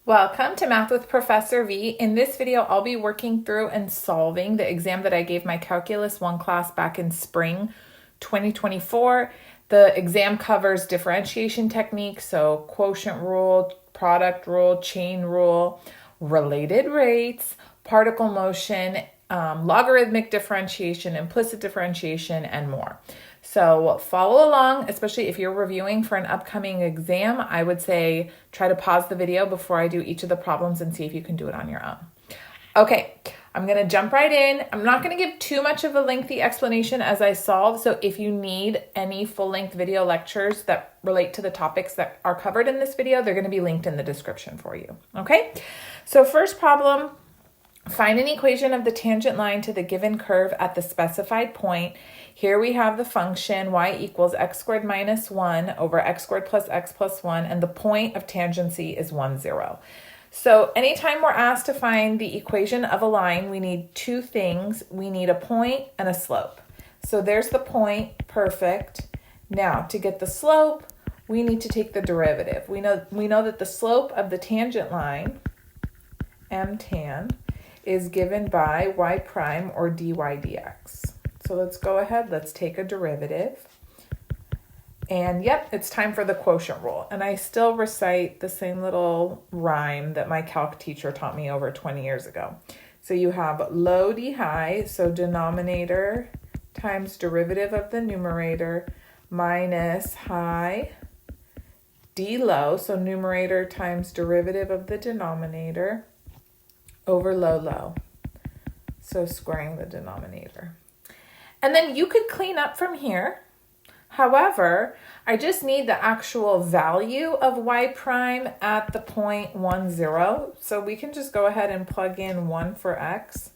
Welcome to Math with Professor V. In this video, I'll be working through and solving the exam that I gave my Calculus 1 class back in spring 2024. The exam covers differentiation techniques, so quotient rule, product rule, chain rule, related rates, particle motion, logarithmic differentiation, implicit differentiation, and more. So follow along, especially if you're reviewing for an upcoming exam. I would say try to pause the video before I do each of the problems and see if you can do it on your own. Okay, I'm going to jump right in. I'm not going to give too much of a lengthy explanation as I solve. So if you need any full-length video lectures that relate to the topics that are covered in this video, they're going to be linked in the description for you. Okay, so first problem. Find an equation of the tangent line to the given curve at the specified point. Here we have the function y equals x squared minus 1 over x squared plus x plus 1, and the point of tangency is 1, 0. So anytime we're asked to find the equation of a line, we need two things. We need a point and a slope. So there's the point, perfect. Now, to get the slope, we need to take the derivative. We know that the slope of the tangent line, m tan, is given by y prime or dy dx. So let's go ahead, let's take a derivative. And yep, it's time for the quotient rule. And I still recite the same little rhyme that my calc teacher taught me over 20 years ago. So you have low d high, so denominator times derivative of the numerator minus high d low, so numerator times derivative of the denominator over low, low. So squaring the denominator. And then you could clean up from here. However, I just need the actual value of y prime at the point 1, 0. So we can just go ahead and plug in 1 for x,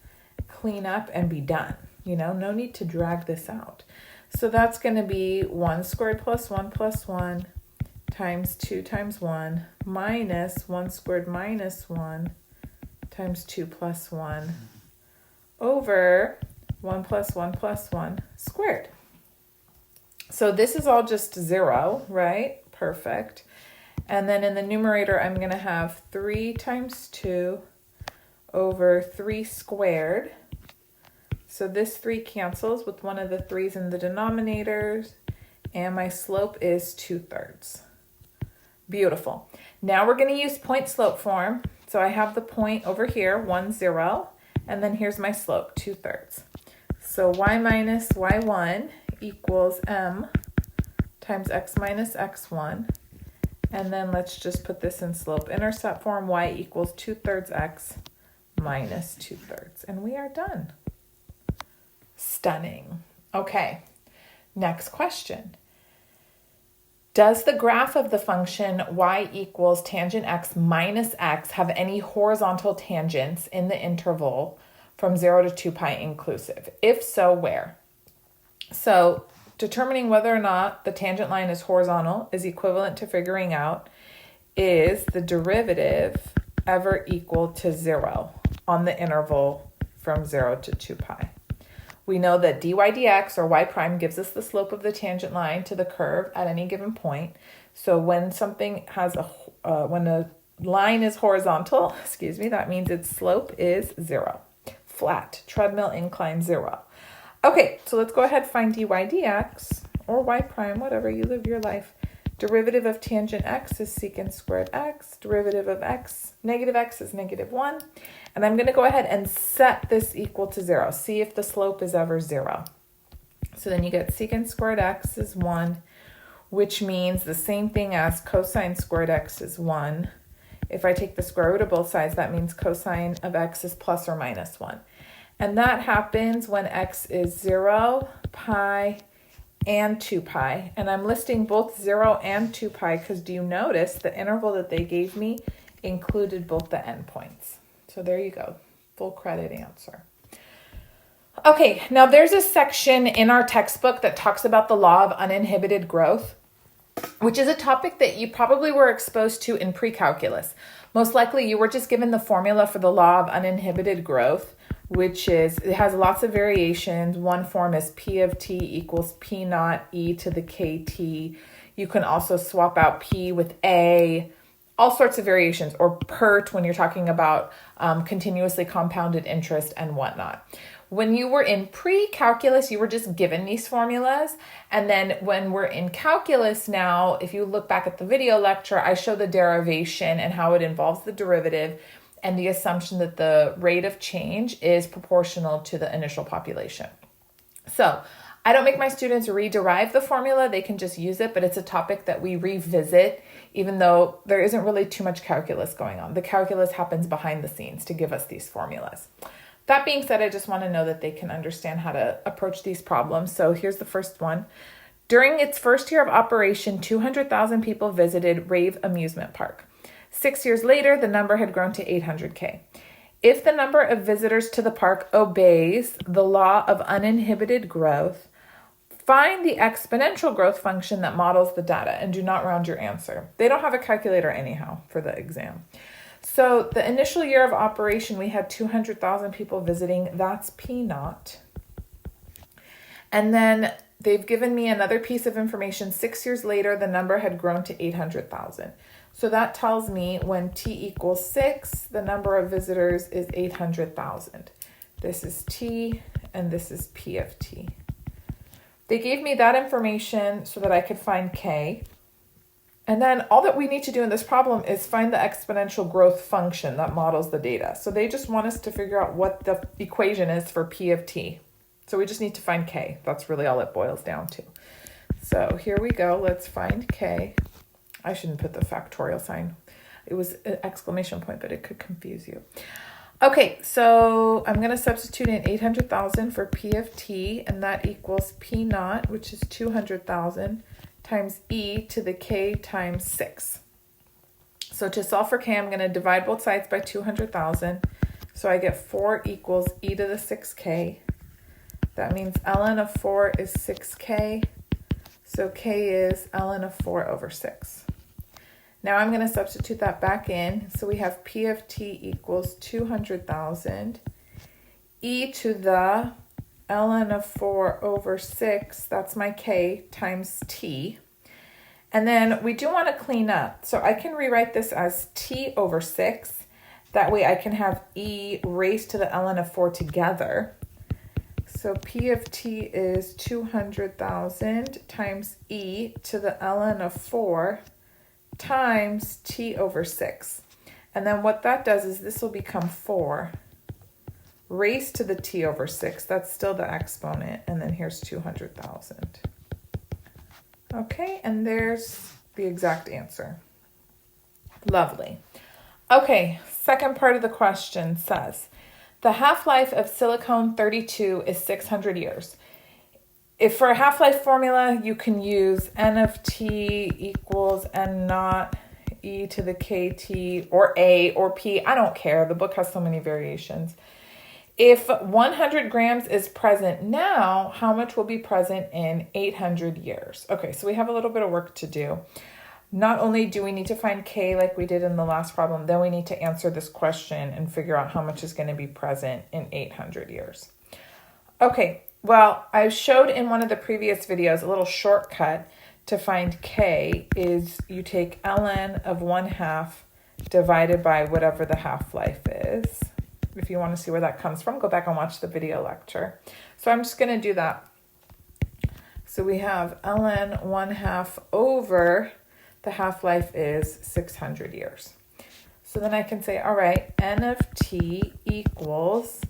clean up, and be done. You know, no need to drag this out. So that's going to be 1 squared plus 1 times 2 times 1 minus 1 squared minus 1 times 2 plus 1 over 1 plus 1 plus 1 squared. So this is all just 0, right? Perfect. And then in the numerator, I'm going to have 3 times 2 over 3 squared. So this 3 cancels with one of the 3's in the denominators, and my slope is 2/3. Beautiful. Now we're going to use point slope form. So I have the point over here, 1, 0, and then here's my slope, 2/3. So y minus y1 equals m times x minus x1. And then let's just put this in slope-intercept form. Y equals 2/3 x minus 2/3. And we are done. Stunning. Okay, next question. Does the graph of the function y equals tangent x minus x have any horizontal tangents in the interval from 0 to 2 pi inclusive? If so, where? So determining whether or not the tangent line is horizontal is equivalent to figuring out, is the derivative ever equal to 0 on the interval from 0 to 2 pi? We know that dy dx, or y prime, gives us the slope of the tangent line to the curve at any given point. So when something has when a line is horizontal, that means its slope is 0. Flat, treadmill incline 0. Okay, so let's go ahead and find dy dx, or y prime, whatever, you live your life. Derivative of tangent x is secant squared x. Derivative of negative x is -1. And I'm going to go ahead and set this equal to 0. See if the slope is ever 0. So then you get secant squared x is 1, which means the same thing as cosine squared x is 1. If I take the square root of both sides, that means cosine of x is plus or minus 1. And that happens when x is 0, pi, and 2 pi. And I'm listing both 0 and 2 pi because do you notice the interval that they gave me included both the endpoints? So there you go, full credit answer. Okay, now there's a section in our textbook that talks about the law of uninhibited growth, which is a topic that you probably were exposed to in pre-calculus. Most likely you were just given the formula for the law of uninhibited growth, which is, it has lots of variations. One form is P of t equals P naught e to the kt. You can also swap out P with A. all sorts of variations, or PERT when you're talking about continuously compounded interest and whatnot. When you were in pre-calculus, you were just given these formulas. And then when we're in calculus now, if you look back at the video lecture, I show the derivation and how it involves the derivative and the assumption that the rate of change is proportional to the initial population. So I don't make my students rederive the formula. They can just use it, but it's a topic that we revisit, even though there isn't really too much calculus going on. The calculus happens behind the scenes to give us these formulas. That being said, I just want to know that they can understand how to approach these problems. So here's the first one. During its first year of operation, 200,000 people visited Rave Amusement Park. 6 years later, the number had grown to 800K. If the number of visitors to the park obeys the law of uninhibited growth, find the exponential growth function that models the data, and do not round your answer. They don't have a calculator anyhow for the exam. So the initial year of operation, we had 200,000 people visiting. That's P naught. And then they've given me another piece of information. 6 years later, the number had grown to 800,000. So that tells me when T equals 6, the number of visitors is 800,000. This is T and this is P of T. They gave me that information so that I could find K. And then all that we need to do in this problem is find the exponential growth function that models the data. So they just want us to figure out what the equation is for P of T. So we just need to find K. That's really all it boils down to. So here we go. Let's find K. I shouldn't put the factorial sign. It was an exclamation point, but it could confuse you. Okay, so I'm going to substitute in 800,000 for P of T, and that equals P naught, which is 200,000, times e to the k times 6. So to solve for k, I'm going to divide both sides by 200,000. So I get 4 equals e to the 6k. That means ln of 4 is 6k. So k is ln of 4 over 6. Now I'm going to substitute that back in. So we have P of t equals 200,000. E to the ln of 4 over 6, that's my k, times t. And then we do want to clean up. So I can rewrite this as t over 6. That way I can have e raised to the ln of 4 together. So P of t is 200,000 times e to the ln of 4 times t over 6. And then what that does is this will become 4 raised to the t over 6. That's still the exponent. And then here's 200,000. Okay, and there's the exact answer. Lovely. Okay, second part of the question says, the half-life of silicon 32 is 600 years. If for a half-life formula, you can use n of t equals n naught e to the kt, or a, or p. I don't care. The book has so many variations. If 100 grams is present now, how much will be present in 800 years? Okay, so we have a little bit of work to do. Not only do we need to find k like we did in the last problem, then we need to answer this question and figure out how much is going to be present in 800 years. Okay, well, I showed in one of the previous videos a little shortcut to find k is you take ln of 1/2 divided by whatever the half-life is. If you want to see where that comes from, go back and watch the video lecture. So I'm just going to do that. So we have ln 1/2 over the half-life is 600 years. So then I can say, all right, n of t equals,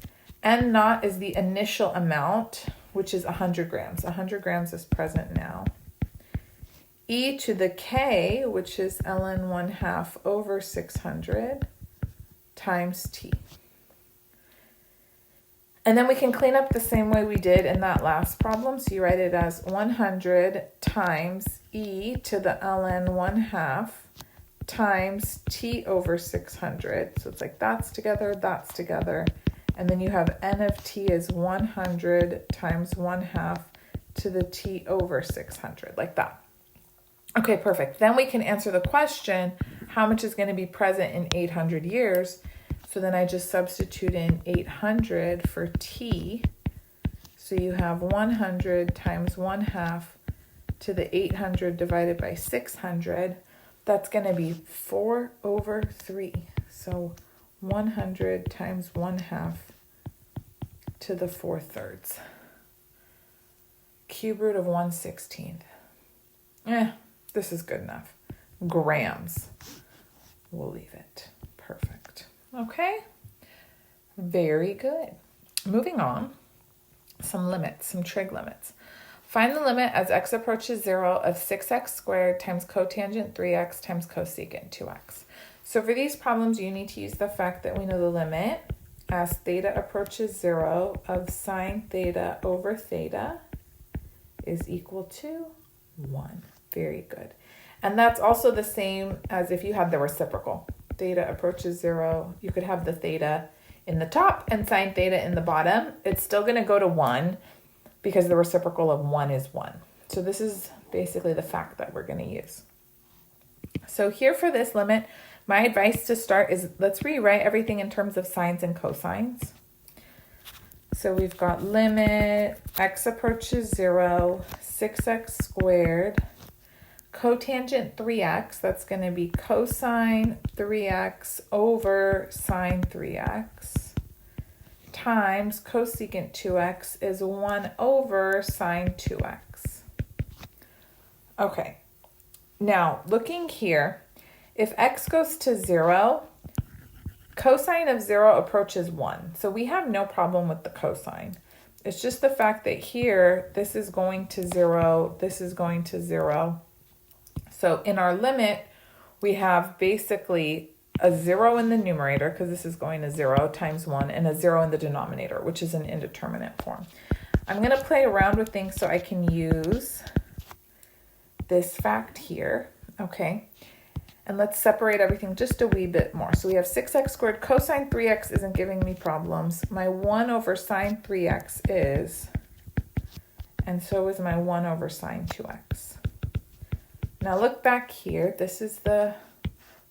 n naught is the initial amount, which is 100 grams. 100 grams is present now. E to the k, which is ln 1/2 over 600 times t. And then we can clean up the same way we did in that last problem. So you write it as 100 times e to the ln 1/2 times t over 600. So it's like that's together. And then you have n of t is 100 times 1/2 to the t over 600, like that. Okay, perfect. Then we can answer the question, how much is going to be present in 800 years? So then I just substitute in 800 for t. So you have 100 times 1/2 to the 800 divided by 600. that's going to be 4 over 3. So 100 times 1/2 to the 4/3. Cube root of 1/16. This is good enough. Grams. We'll leave it. Perfect. Okay. Very good. Moving on. Some limits, some trig limits. Find the limit as x approaches 0 of 6x squared times cotangent 3x times cosecant 2x. So for these problems, you need to use the fact that we know the limit as theta approaches 0 of sine theta over theta is equal to 1. Very good. And that's also the same as if you had the reciprocal. Theta approaches 0. You could have the theta in the top and sine theta in the bottom. It's still going to go to 1 because the reciprocal of 1 is 1. So this is basically the fact that we're going to use. So here for this limit, my advice to start is let's rewrite everything in terms of sines and cosines. So we've got limit x approaches 0, 6x squared, cotangent 3x, that's going to be cosine 3x over sine 3x, times cosecant 2x is 1 over sine 2x. Okay, now looking here, if x goes to 0, cosine of 0 approaches 1. So we have no problem with the cosine. It's just the fact that here, this is going to 0, this is going to 0. So in our limit, we have basically a 0 in the numerator, because this is going to 0 times 1, and a 0 in the denominator, which is an indeterminate form. I'm going to play around with things so I can use this fact here, okay? And let's separate everything just a wee bit more. So we have 6x squared. Cosine 3x isn't giving me problems. My 1 over sine 3x is, and so is my 1 over sine 2x. Now look back here. This is the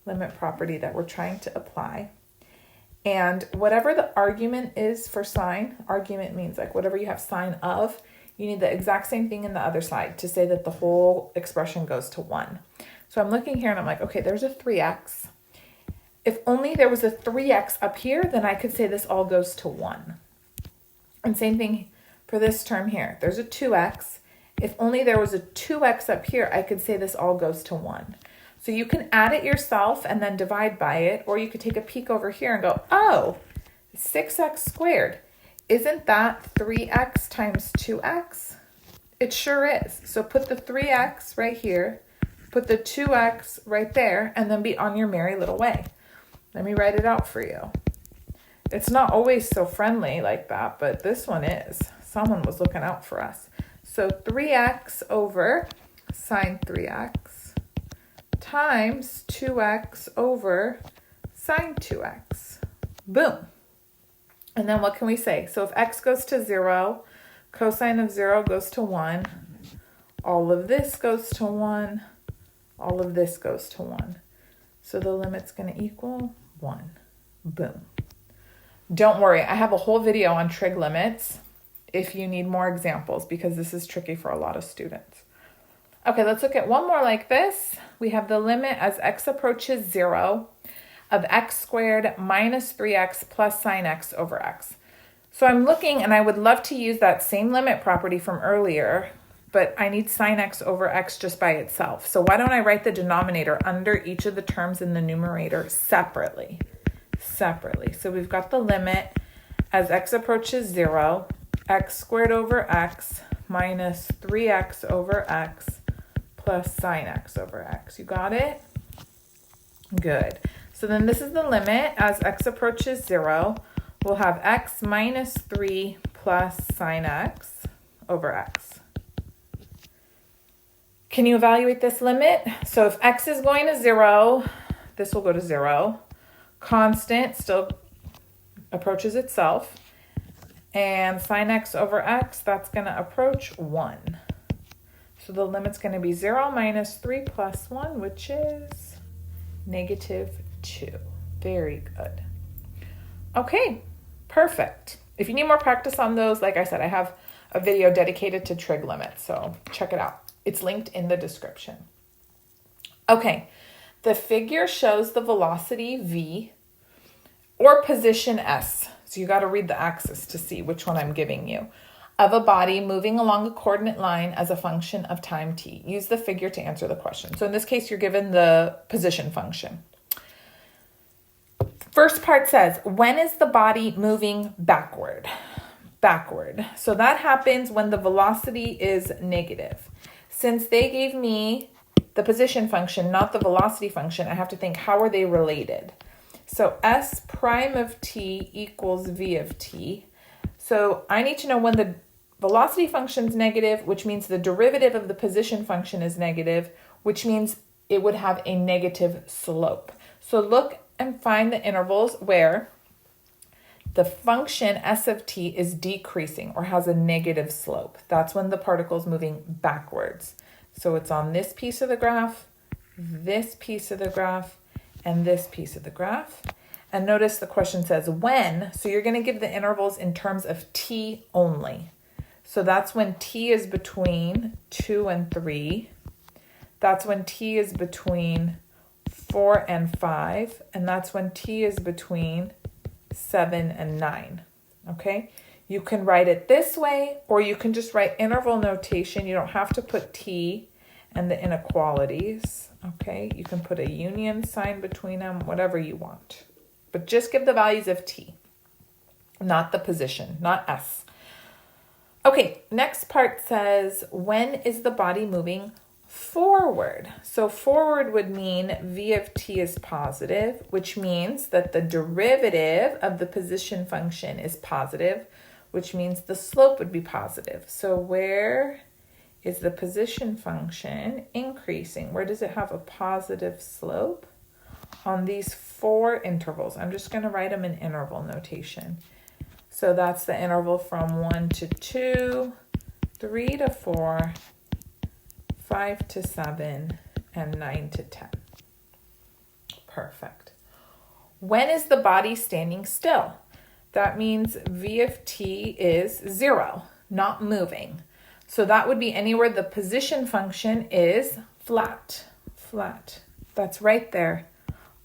limit property that we're trying to apply. And whatever the argument is for sine, argument means like whatever you have sine of, you need the exact same thing in the other side to say that the whole expression goes to 1. So I'm looking here and I'm like, okay, there's a 3x. If only there was a 3x up here, then I could say this all goes to 1. And same thing for this term here. There's a 2x. If only there was a 2x up here, I could say this all goes to 1. So you can add it yourself and then divide by it, or you could take a peek over here and go, oh, 6x squared. Isn't that 3x times 2x? It sure is. So put the 3x right here, put the 2x right there, and then be on your merry little way. Let me write it out for you. It's not always so friendly like that, but this one is. Someone was looking out for us. So 3x over sine 3x times 2x over sine 2x. Boom. And then what can we say? So if x goes to 0, cosine of 0 goes to 1, all of this goes to 1, all of this goes to 1. So the limit's going to equal 1. Boom. Don't worry, I have a whole video on trig limits if you need more examples, because this is tricky for a lot of students. Okay, let's look at one more like this. We have the limit as x approaches 0 of x squared minus 3x plus sine x over x. So I'm looking, and I would love to use that same limit property from earlier, but I need sine x over x just by itself. So why don't I write the denominator under each of the terms in the numerator separately? So we've got the limit as x approaches 0, x squared over x minus 3x over x plus sine x over x. You got it? Good. So then this is the limit as x approaches 0. We'll have x minus 3 plus sine x over x. Can you evaluate this limit? So if x is going to 0, this will go to 0. Constant still approaches itself. And sine x over x, that's going to approach 1. So the limit's going to be 0 minus 3 plus 1, which is negative 2. Very good. Okay, perfect. If you need more practice on those, like I said, I have a video dedicated to trig limits, so check it out. It's linked in the description. Okay, The figure shows the velocity v or position s. So you got to read the axis to see which one I'm giving you. Of a body moving along a coordinate line as a function of time t. Use the figure to answer the question. So in this case, you're given the position function. First part says, when is the body moving backward? Backward. So that happens when the velocity is negative. Since they gave me the position function, not the velocity function, I have to think, how are they related? So s prime of t equals v of t. So I need to know when the velocity function is negative, which means the derivative of the position function is negative, which means it would have a negative slope. So look and find the intervals where the function s of t is decreasing or has a negative slope. That's when the particle is moving backwards. So it's on this piece of the graph, this piece of the graph, and this piece of the graph. And notice the question says when, so you're going to give the intervals in terms of t only. So that's when t is between 2 and 3. That's when t is between 4 and 5. And that's when t is between 7 and 9. Okay? You can write it this way, or you can just write interval notation. You don't have to put t and the inequalities. Okay? You can put a union sign between them, whatever you want. But just give the values of t, not the position, not s. Okay, next part says, when is the body moving forward? So forward would mean v of t is positive, which means that the derivative of the position function is positive, which means the slope would be positive. So where is the position function increasing? Where does it have a positive slope? On these 4 intervals. I'm just going to write them in interval notation. So that's the interval from 1 to 2, 3 to 4, 5 to 7, and 9 to 10. Perfect. When is the body standing still? That means v of t is 0, not moving. So that would be anywhere the position function is flat. Flat. That's right there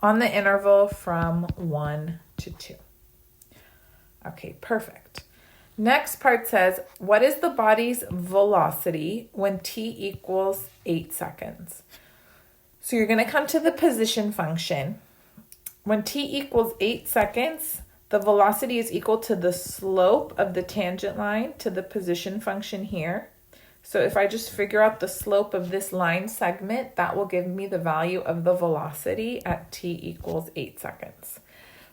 on the interval from 1 to 2. Okay, perfect. Next part says, what is the body's velocity when t equals 8 seconds? So you're going to come to the position function. When t equals 8 seconds, the velocity is equal to the slope of the tangent line to the position function here. So if I just figure out the slope of this line segment, that will give me the value of the velocity at t equals 8 seconds.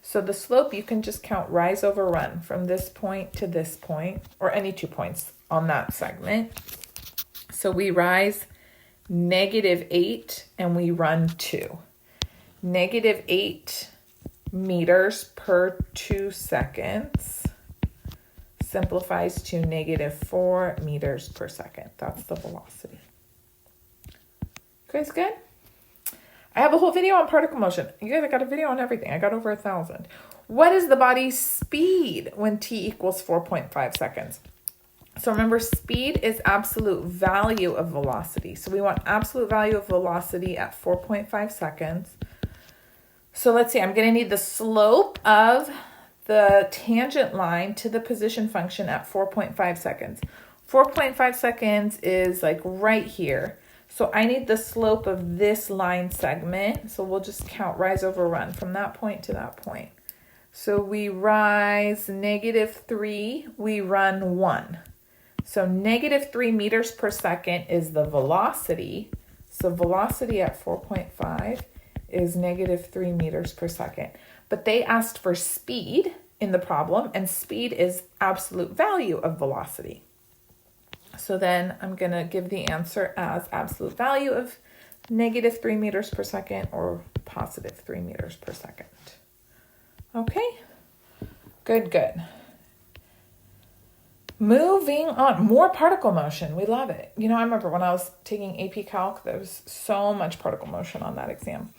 So the slope, you can just count rise over run from this point to this point, or any 2 points on that segment. So we rise -8 and we run 2. -8 meters per 2 seconds simplifies to -4 meters per second. That's the velocity. Guys, good? I have a whole video on particle motion. You guys, I got a video on everything. I got over 1,000. What is the body's speed when t equals 4.5 seconds? So remember, speed is absolute value of velocity. So we want absolute value of velocity at 4.5 seconds. So let's see, I'm going to need the slope of the tangent line to the position function at 4.5 seconds. 4.5 seconds is like right here. So I need the slope of this line segment. So we'll just count rise over run from that point to that point. So we rise -3, we run 1. So -3 meters per second is the velocity. So velocity at 4.5 is -3 meters per second. But they asked for speed in the problem, and speed is absolute value of velocity. So then I'm going to give the answer as absolute value of -3 meters per second or +3 meters per second. Okay, good, good. Moving on, more particle motion. We love it. You know, I remember when I was taking AP Calc, there was so much particle motion on that exam.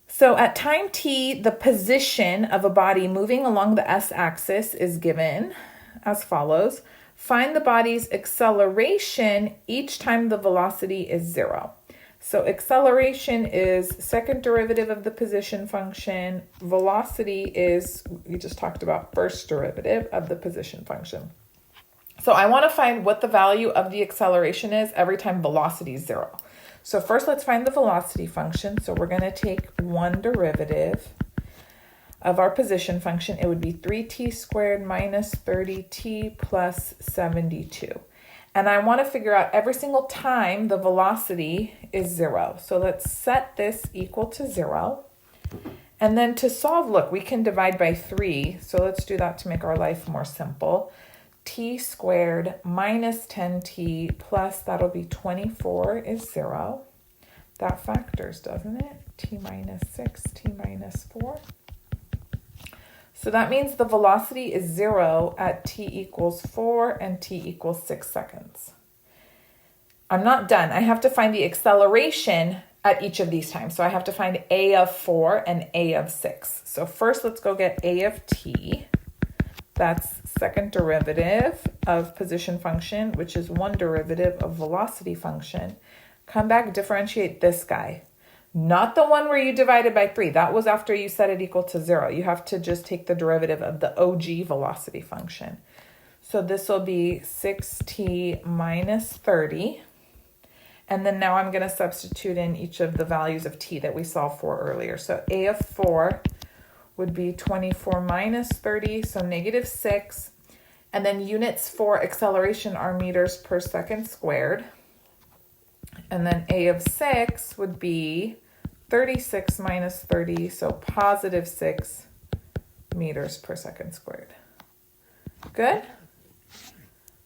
So at time t, the position of a body moving along the s-axis is given as follows. Find the body's acceleration each time the velocity is 0. So acceleration is second derivative of the position function. Velocity is, we just talked about, first derivative of the position function. So I want to find what the value of the acceleration is every time velocity is 0. So first let's find the velocity function. So we're going to take one derivative of our position function. It would be 3t squared minus 30t plus 72. And I want to figure out every single time the velocity is 0. So let's set this equal to 0. And then to solve, look, we can divide by 3. So let's do that to make our life more simple. T squared minus 10t plus, that'll be 24 is 0. That factors, doesn't it? T minus 6, t minus 4. So that means the velocity is 0 at t equals 4 and t equals 6 seconds. I'm not done. I have to find the acceleration at each of these times. So I have to find a of 4 and a of 6. So first let's go get a of t. That's second derivative of position function, which is one derivative of velocity function. Come back, differentiate this guy. Not the one where you divided by 3. That was after you set it equal to 0. You have to just take the derivative of the OG velocity function. So this will be 6t minus 30. And then now I'm going to substitute in each of the values of t that we solved for earlier. So a of 4 would be 24 minus 30, so negative 6. And then units for acceleration are meters per second squared. And then a of 6 would be 36 minus 30, so positive 6 meters per second squared. Good?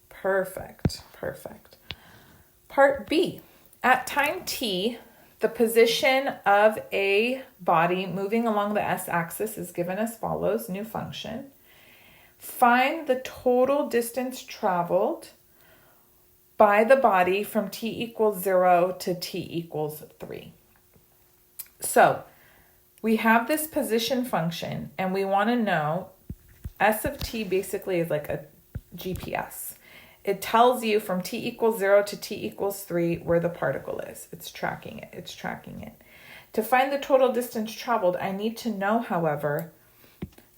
Perfect, perfect. Part B. At time t, the position of a body moving along the s-axis is given as follows, new function. Find the total distance traveled by the body from t equals 0 to t equals 3. So we have this position function and we want to know s of t basically is like a GPS. It tells you from t equals 0 to t equals 3 where the particle is. It's tracking it. It's tracking it. To find the total distance traveled, I need to know, however,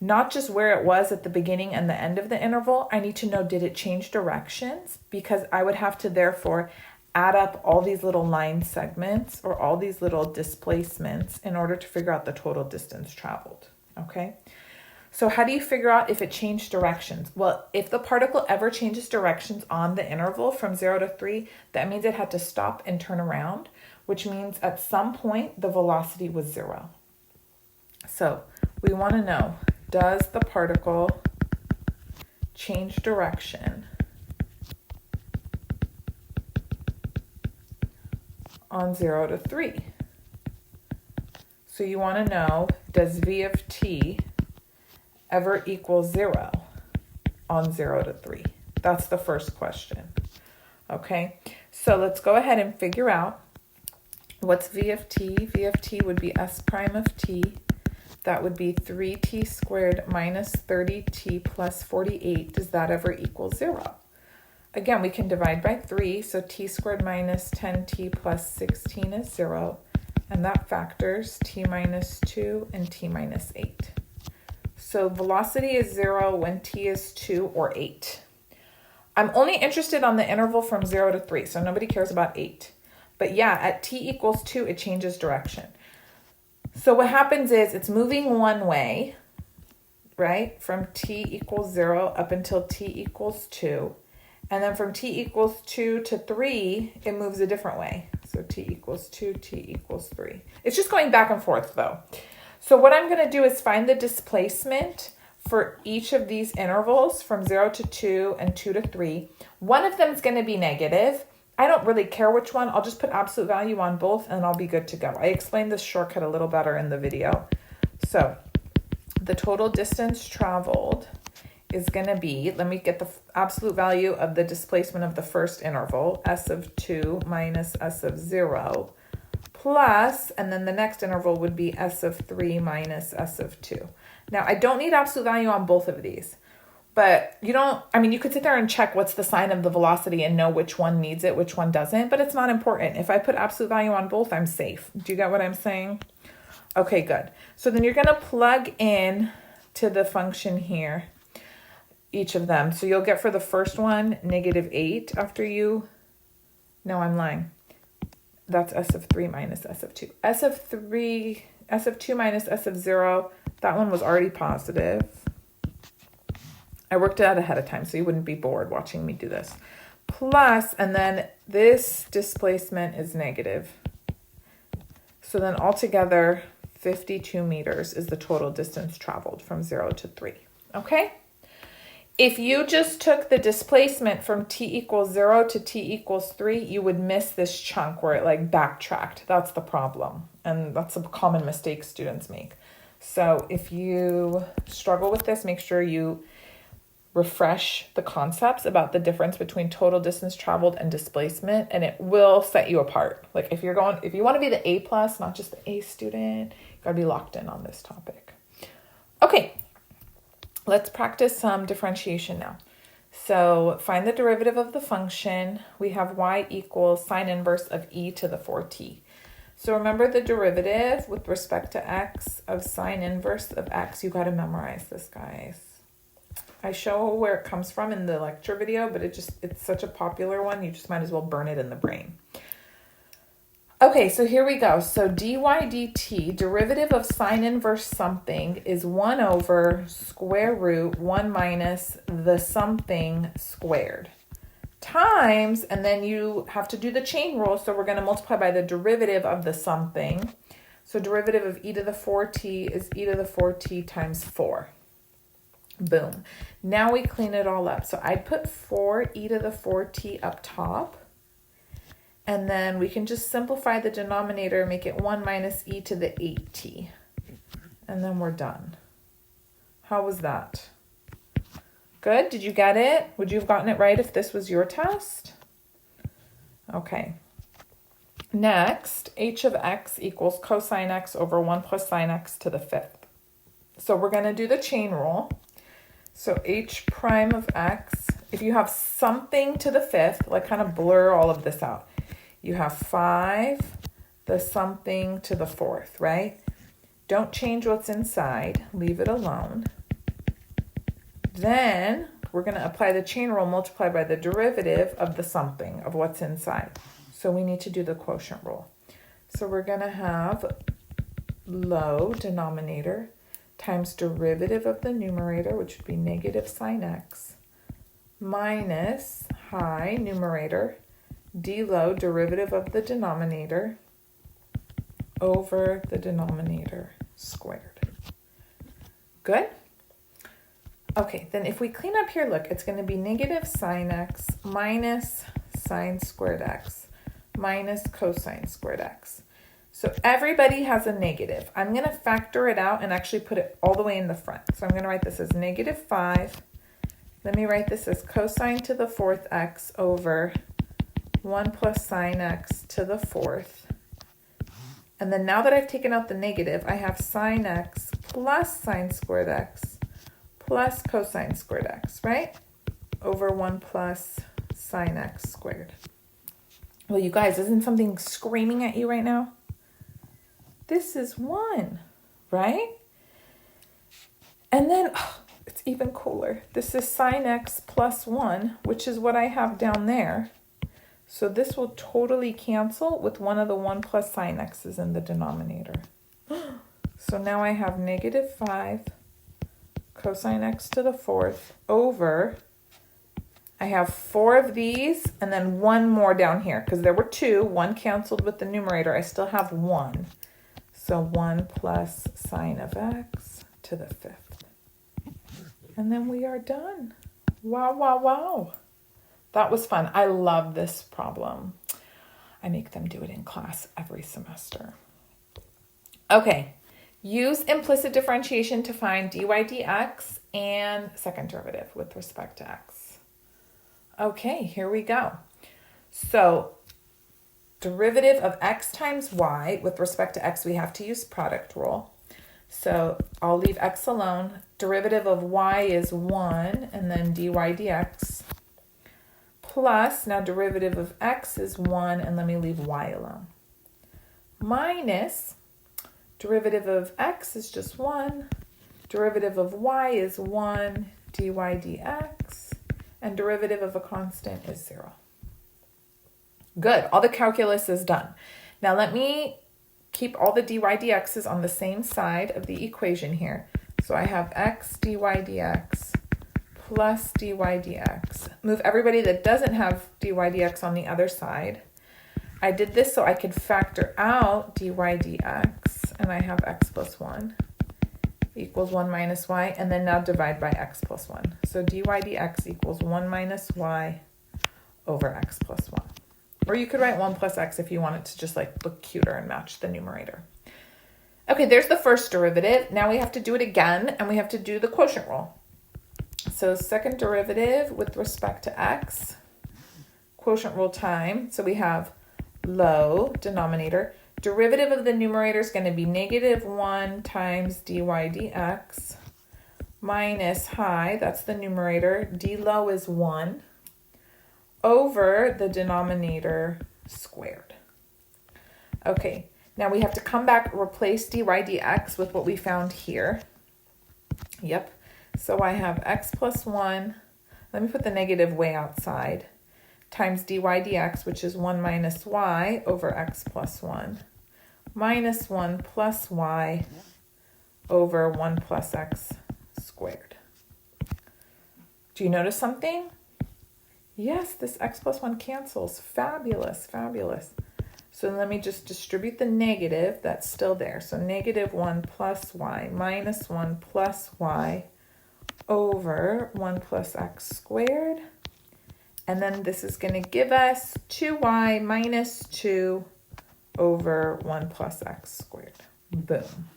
not just where it was at the beginning and the end of the interval. I need to know, did it change directions? Because I would have to therefore add up all these little line segments or all these little displacements in order to figure out the total distance traveled. Okay? So how do you figure out if it changed directions? Well, if the particle ever changes directions on the interval from 0 to 3, that means it had to stop and turn around, which means at some point the velocity was 0. So we want to know, does the particle change direction on 0 to 3? So you want to know, does v of t ever equal 0 on 0 to 3? That's the first question. Okay, so let's go ahead and figure out what's v of t. V of t would be s prime of t. That would be 3t squared minus 30t plus 48. Does that ever equal 0? Again, we can divide by 3, so t squared minus 10t plus 16 is 0. And that factors t minus 2 and t minus 8. So velocity is 0 when t is 2 or 8. I'm only interested on the interval from 0 to 3, so nobody cares about 8. But yeah, at t equals 2, it changes direction. So what happens is it's moving one way, right, from t equals 0 up until t equals 2. And then from t equals 2 to 3, it moves a different way. So t equals 2, t equals 3. It's just going back and forth, though. So what I'm going to do is find the displacement for each of these intervals from 0 to 2 and 2 to 3. One of them is going to be negative. I don't really care which one. I'll just put absolute value on both and I'll be good to go. I explained this shortcut a little better in the video. So the total distance traveled is going to be, let me get the absolute value of the displacement of the first interval, s of 2 minus s of 0. Plus, and then the next interval would be s of 3 minus s of 2. Now, I don't need absolute value on both of these. But you don't, I mean, you could sit there and check what's the sign of the velocity and know which one needs it, which one doesn't, but it's not important. If I put absolute value on both, I'm safe. Do you get what I'm saying? Okay, good. So then you're going to plug in to the function here, each of them. So you'll get for the first one, -8 after you, no, I'm lying. That's s of 3 minus s of 2. S of 2 minus s of 0, that one was already positive. I worked it out ahead of time so you wouldn't be bored watching me do this. Plus, and then this displacement is negative. So then altogether, 52 meters is the total distance traveled from 0 to 3. Okay? If you just took the displacement from t equals 0 to t equals 3, you would miss this chunk where it like backtracked. That's the problem. And that's a common mistake students make. So if you struggle with this, make sure you refresh the concepts about the difference between total distance traveled and displacement, and it will set you apart. Like if you want to be the A+, not just the A student, you gotta be locked in on this topic. Okay, let's practice some differentiation now. So find the derivative of the function. We have y equals sine inverse of e to the 4t. So remember the derivative with respect to x of sine inverse of x. You got to memorize this, guys. I show where it comes from in the lecture video, but it's such a popular one, you just might as well burn it in the brain. Okay, so here we go. So dy dt, derivative of sine inverse something, is 1 over square root 1 minus the something squared. Times, and then you have to do the chain rule, so we're going to multiply by the derivative of the something. So derivative of e to the 4t is e to the 4t times 4. Boom. Now we clean it all up. So I put 4 e to the 4t up top. And then we can just simplify the denominator, make it 1 minus e to the 8t. And then we're done. How was that? Good? Did you get it? Would you have gotten it right if this was your test? Okay. Next, h of x equals cosine x over 1 plus sine x to the 5th. So we're going to do the chain rule. So h prime of x, if you have something to the 5th, like kind of blur all of this out. You have 5, the something to the 4th, right? Don't change what's inside, leave it alone. Then we're going to apply the chain rule, multiply by the derivative of the something, of what's inside. So we need to do the quotient rule. So we're going to have low denominator times derivative of the numerator, which would be negative sine x, minus high numerator, d low derivative of the denominator over the denominator squared. Good? Okay, then if we clean up here, look, it's going to be negative sine x minus sine squared x minus cosine squared x. So everybody has a negative. I'm going to factor it out and actually put it all the way in the front. So I'm going to write this as negative 5. Let me write this as cosine to the 4th x over 1 plus sine x to the 4th. And then now that I've taken out the negative, I have sine x plus sine squared x plus cosine squared x, right? Over 1 plus sine x squared. Well, you guys, isn't something screaming at you right now? This is 1, right? And then, oh, it's even cooler. This is sine x plus 1, which is what I have down there. So this will totally cancel with one of the 1 plus sine x's in the denominator. So now I have negative 5 cosine x to the 4th over, I have 4 of these and then 1 more down here because there were 2. 1 canceled with the numerator. I still have 1. So 1 plus sine of x to the 5th. And then we are done. Wow, wow, wow. That was fun. I love this problem. I make them do it in class every semester. Okay, use implicit differentiation to find dy dx and second derivative with respect to x. Okay, here we go. So derivative of x times y with respect to x, we have to use product rule. So I'll leave x alone. Derivative of y is 1, and then dy dx. Plus, now derivative of x is 1, and let me leave y alone. Minus, derivative of x is just 1. Derivative of y is 1, dy dx. And derivative of a constant is 0. Good, all the calculus is done. Now let me keep all the dy dx's on the same side of the equation here. So I have x dy dx plus dy dx. Move everybody that doesn't have dy dx on the other side. I did this so I could factor out dy dx, and I have x plus 1 equals 1 minus y, and then now divide by x plus 1. So dy dx equals 1 minus y over x plus 1. Or you could write 1 plus x if you want it to just like look cuter and match the numerator. Okay, there's the first derivative. Now we have to do it again, and we have to do the quotient rule. So second derivative with respect to x, quotient rule time. So we have low denominator. Derivative of the numerator is going to be negative 1 times dy dx minus high, that's the numerator, d low is 1, over the denominator squared. Okay, now we have to come back, replace dy dx with what we found here. Yep, so I have x plus 1, let me put the negative way outside, times dy dx, which is 1 minus y over x plus 1, minus 1 plus y over 1 plus x squared. Do you notice something? Yes, this x plus 1 cancels. Fabulous, fabulous. So let me just distribute the negative that's still there. So negative 1 plus y minus 1 plus y over 1 plus x squared. And then this is going to give us 2y minus 2 over 1 plus x squared. Boom.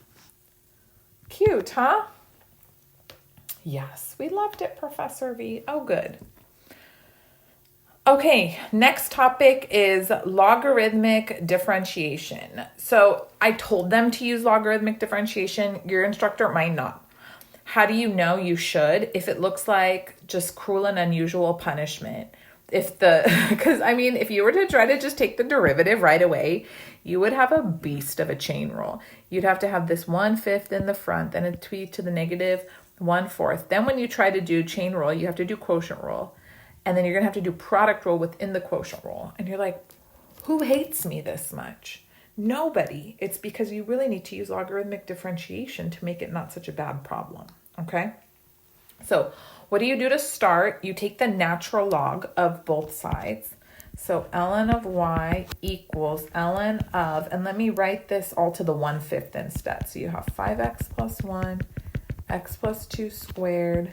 Cute, huh? Yes, we loved it, Professor V. Oh, good. Okay, next topic is logarithmic differentiation. So I told them to use logarithmic differentiation. Your instructor might not. How do you know you should? If it looks like just cruel and unusual punishment. Because I mean, if you were to try to just take the derivative right away, you would have a beast of a chain rule. You'd have to have this 1/5 in the front, then it'd be to the negative 1/4. Then when you try to do chain rule, you have to do quotient rule. And then you're going to have to do product rule within the quotient rule. And you're like, who hates me this much? Nobody. It's because you really need to use logarithmic differentiation to make it not such a bad problem. Okay? So what do you do to start? You take the natural log of both sides. So ln of y equals ln of, and let me write this all to the 1/5 instead. So you have 5x plus 1, x plus 2 squared,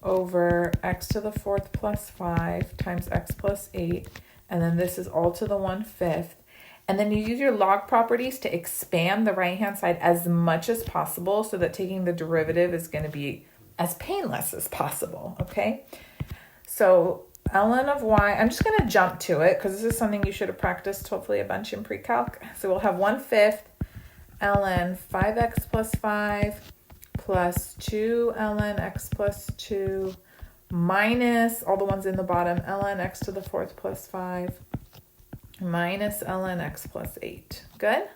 over x to the 4th plus 5 times x plus 8, and then this is all to the 1/5. And then you use your log properties to expand the right-hand side as much as possible so that taking the derivative is going to be as painless as possible, okay? So ln of y, I'm just going to jump to it because this is something you should have practiced hopefully a bunch in pre-calc. So we'll have 1/5 ln 5x plus 5 plus 2 ln x plus 2 minus all the ones in the bottom, ln x to the 4th plus 5 minus ln x plus 8. Good?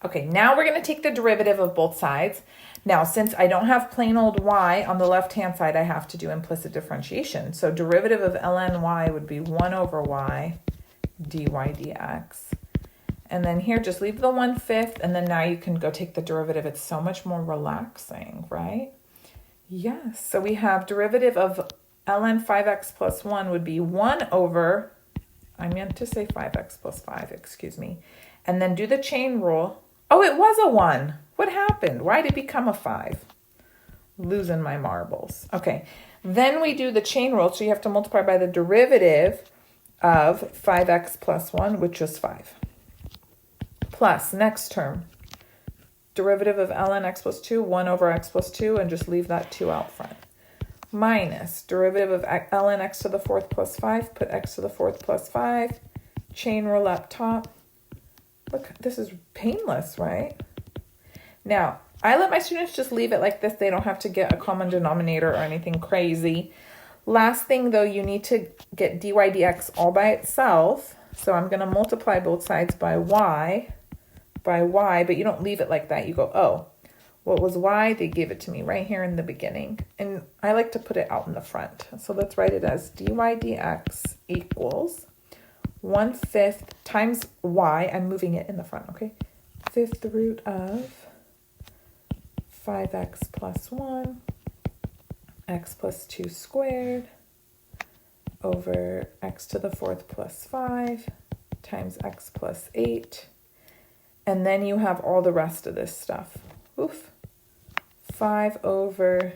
Okay, now we're going to take the derivative of both sides. Now, since I don't have plain old y on the left-hand side, I have to do implicit differentiation. So derivative of ln y would be 1 over y dy dx. And then here, just leave the 1/5, and then now you can go take the derivative. It's so much more relaxing, right? Yes, so we have derivative of ln 5x plus 1 would be 1 over, I meant to say 5x plus 5, excuse me. And then do the chain rule. Oh, it was a 1. What happened? Why did it become a 5? Losing my marbles. Okay, then we do the chain rule, so you have to multiply by the derivative of 5x plus 1, which was 5. Plus, next term, derivative of ln x plus 2, 1 over x plus 2, and just leave that 2 out front. Minus, derivative of ln x to the 4th plus 5, put x to the 4th plus 5, chain rule up top. Look, this is painless, right? Now, I let my students just leave it like this. They don't have to get a common denominator or anything crazy. Last thing though, you need to get dy dx all by itself. So I'm going to multiply both sides by y, but you don't leave it like that. You go, oh, what was y? They gave it to me right here in the beginning. And I like to put it out in the front. So let's write it as dy dx equals 1/5 times y. I'm moving it in the front, okay? 5th root of 5x plus 1, x plus 2 squared, over x to the 4th plus 5 times x plus 8. And then you have all the rest of this stuff. Oof. 5 over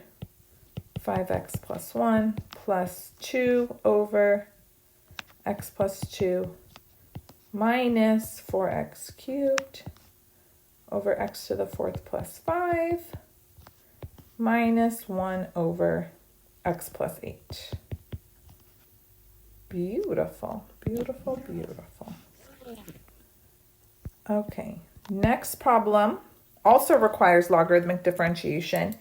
5x plus 1 plus 2 over x plus 2 minus 4x cubed over x to the 4th plus 5 minus 1 over x plus 8. Beautiful, beautiful, beautiful. Okay, next problem also requires logarithmic differentiation.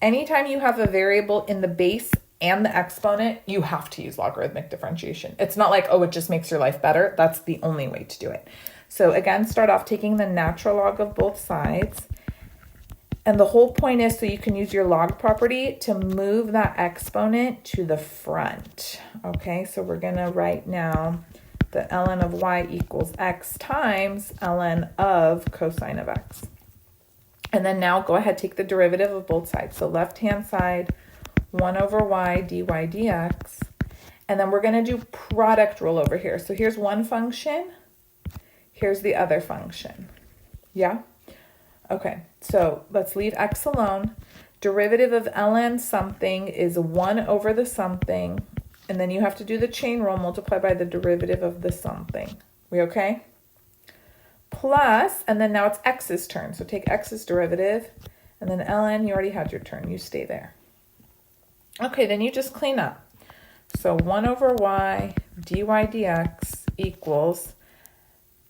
Anytime you have a variable in the base and the exponent, you have to use logarithmic differentiation. It's not like, oh, it just makes your life better. That's the only way to do it. So again, start off taking the natural log of both sides. And the whole point is so you can use your log property to move that exponent to the front. Okay, so we're going to write now the ln of y equals x times ln of cosine of x. And then now go ahead, take the derivative of both sides. So left-hand side, 1 over y dy dx. And then we're going to do product rule over here. So here's one function. Here's the other function. Yeah? Okay, so let's leave x alone. Derivative of ln something is 1 over the something. And then you have to do the chain rule, multiply by the derivative of the something. We okay? Plus, and then now it's x's turn. So take x's derivative, and then ln, you already had your turn. You stay there. Okay, then you just clean up. So 1 over y dy dx equals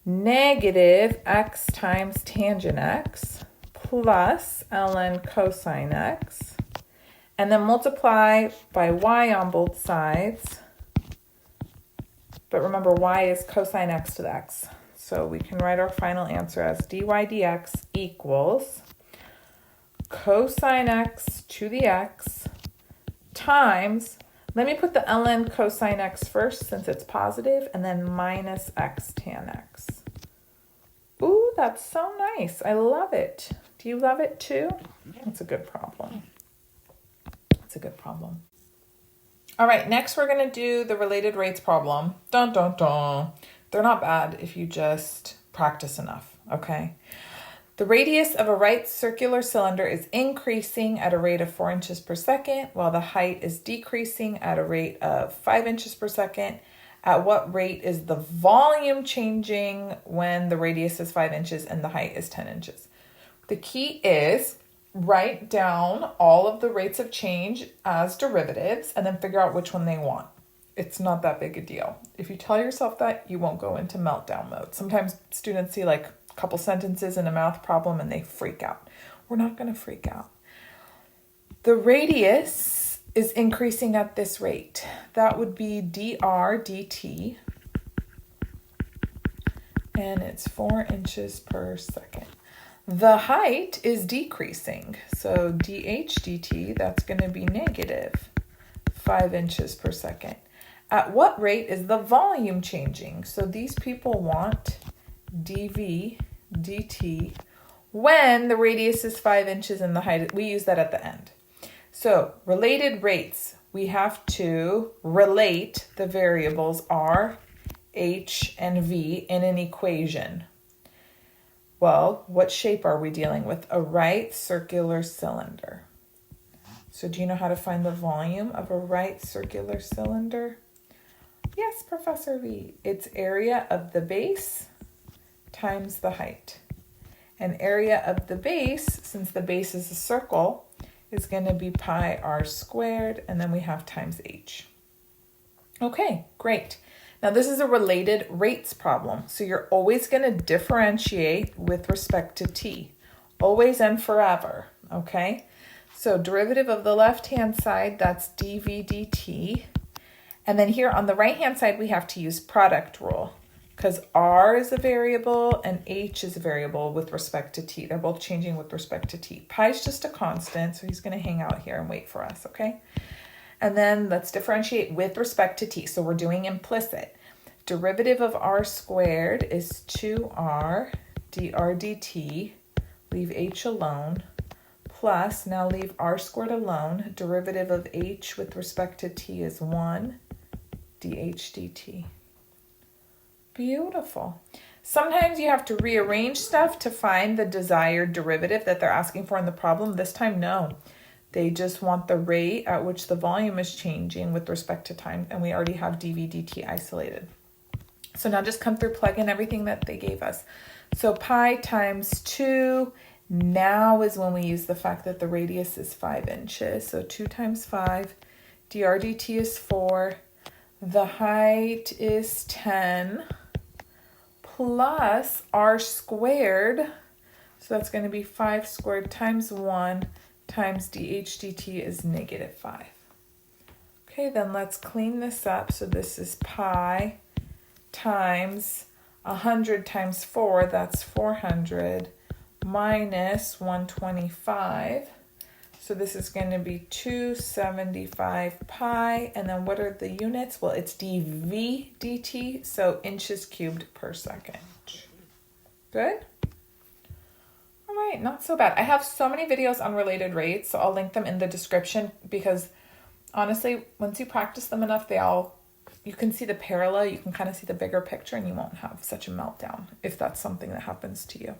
negative x times tangent x plus ln cosine x. And then multiply by y on both sides. But remember, y is cosine x to the x. So we can write our final answer as dy dx equals cosine x to the x times, let me put the ln cosine x first since it's positive, and then minus x tan x. Ooh, that's so nice. I love it. Do you love it too? That's a good problem. That's a good problem. All right, next we're going to do the related rates problem. Dun, dun, dun. They're not bad if you just practice enough, okay? The radius of a right circular cylinder is increasing at a rate of 4 inches per second, while the height is decreasing at a rate of 5 inches per second. At what rate is the volume changing when the radius is 5 inches and the height is 10 inches? The key is write down all of the rates of change as derivatives and then figure out which one they want. It's not that big a deal. If you tell yourself that, you won't go into meltdown mode. Sometimes students see like a couple sentences in a math problem and they freak out. We're not going to freak out. The radius is increasing at this rate. That would be dr dt, and it's 4 inches per second. The height is decreasing, so dh dt, that's going to be negative 5 inches per second. At what rate is the volume changing? So these people want dv dt when the radius is 5 inches and the height, we use that at the end. So related rates, we have to relate the variables r, h, and v in an equation. Well, what shape are we dealing with? A right circular cylinder. So do you know how to find the volume of a right circular cylinder? Yes, Professor V. It's area of the base times the height. And area of the base, since the base is a circle, is going to be pi r squared, and then we have times h. Okay, great. Now this is a related rates problem, so you're always going to differentiate with respect to t. always and forever, okay? So derivative of the left-hand side, that's dv dt. And then here on the right-hand side, we have to use product rule because r is a variable and h is a variable with respect to t. They're both changing with respect to t. Pi is just a constant, so he's going to hang out here and wait for us, okay? And then let's differentiate with respect to t. So we're doing implicit. Derivative of r squared is 2r dr dt. Leave h alone. Plus, now leave r squared alone. Derivative of h with respect to t is 1 dh dt. Beautiful. Sometimes you have to rearrange stuff to find the desired derivative that they're asking for in the problem. This time, no. They just want the rate at which the volume is changing with respect to time, and we already have dv dt isolated. So now just come through, plug in everything that they gave us. So pi times 2, now is when we use the fact that the radius is 5 inches. So 2 times 5, dr dt is 4, the height is 10, plus r squared, so that's going to be 5 squared times 1 times dh dt is negative 5. Okay, then let's clean this up. So this is pi times 100 times 4, that's 400, minus 125. So this is going to be 275 pi, and then what are the units? Well, it's dv dt, so inches cubed per second. Good? All right, not so bad. I have so many videos on related rates, so I'll link them in the description because honestly, once you practice them enough, you can see the parallel, you can kind of see the bigger picture, and you won't have such a meltdown if that's something that happens to you.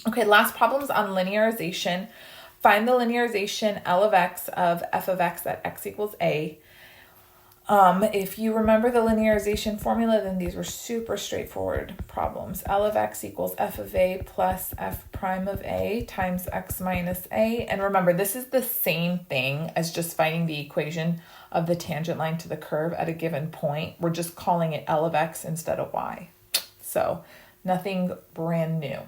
Okay, last problem's on linearization. Find the linearization L of x of f of x at x equals a. If you remember the linearization formula, then these were super straightforward problems. L of x equals f of a plus f prime of a times x minus a. And remember, this is the same thing as just finding the equation of the tangent line to the curve at a given point. We're just calling it L of x instead of y. So nothing brand new.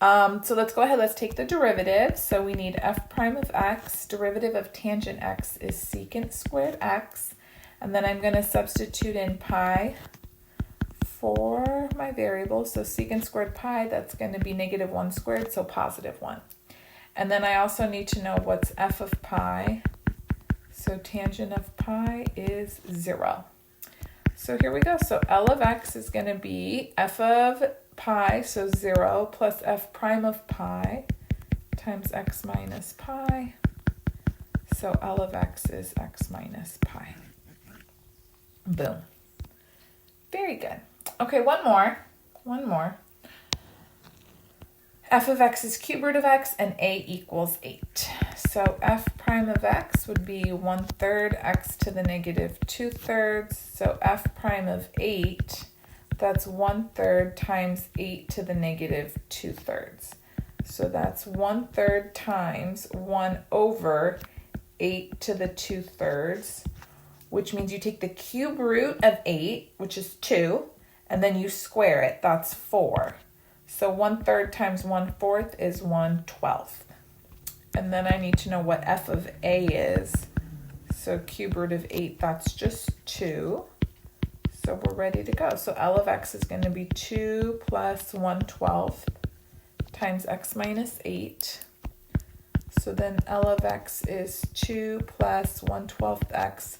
So let's go ahead, let's take the derivative. So we need f prime of x, derivative of tangent x is secant squared x, and then I'm going to substitute in pi for my variable. So secant squared pi, that's going to be negative 1 squared, so positive 1. And then I also need to know what's f of pi. So tangent of pi is 0. So here we go. So L of x is going to be f of pi, so 0, plus f prime of pi times x minus pi. So L of x is x minus pi. Boom. Very good. Okay, one more. F of x is cube root of x, and a equals 8. So f prime of x would be 1/3 x to the negative 2/3. So f prime of 8, that's 1/3 times 8 to the negative 2/3. So that's 1/3 times 1 over 8 to the 2/3, which means you take the cube root of 8, which is 2, and then you square it, that's 4. So 1/3 times 1/4 is 1/12. And then I need to know what f of a is. So cube root of 8, that's just 2. So we're ready to go. So L of x is going to be 2 plus 1/12 times x minus 8. So then L of x is 2 plus 1/12 x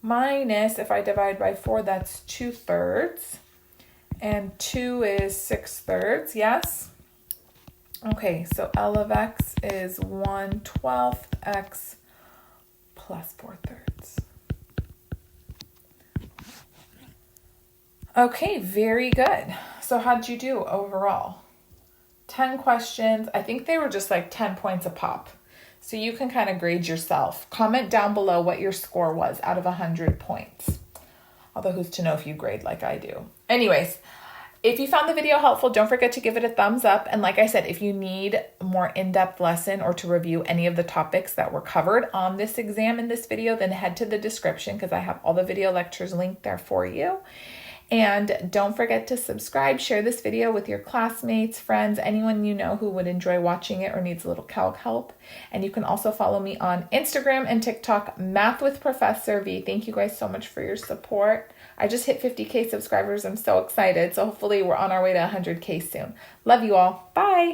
minus, if I divide by 4, that's 2/3. And 2 is 6/3, yes? Okay, so L of x is 1/12 x plus 4/3. Okay, very good. So how'd you do overall? 10 questions. I think they were just like 10 points a pop. So you can kind of grade yourself. Comment down below what your score was out of 100 points. Although who's to know if you grade like I do. Anyways, if you found the video helpful, don't forget to give it a thumbs up. And like I said, if you need a more in-depth lesson or to review any of the topics that were covered on this exam in this video, then head to the description because I have all the video lectures linked there for you. And don't forget to subscribe, share this video with your classmates, friends, anyone you know who would enjoy watching it or needs a little calc help. And you can also follow me on Instagram and TikTok, Math with Professor V. Thank you guys so much for your support. I just hit 50K subscribers. I'm so excited. So hopefully we're on our way to 100K soon. Love you all. Bye.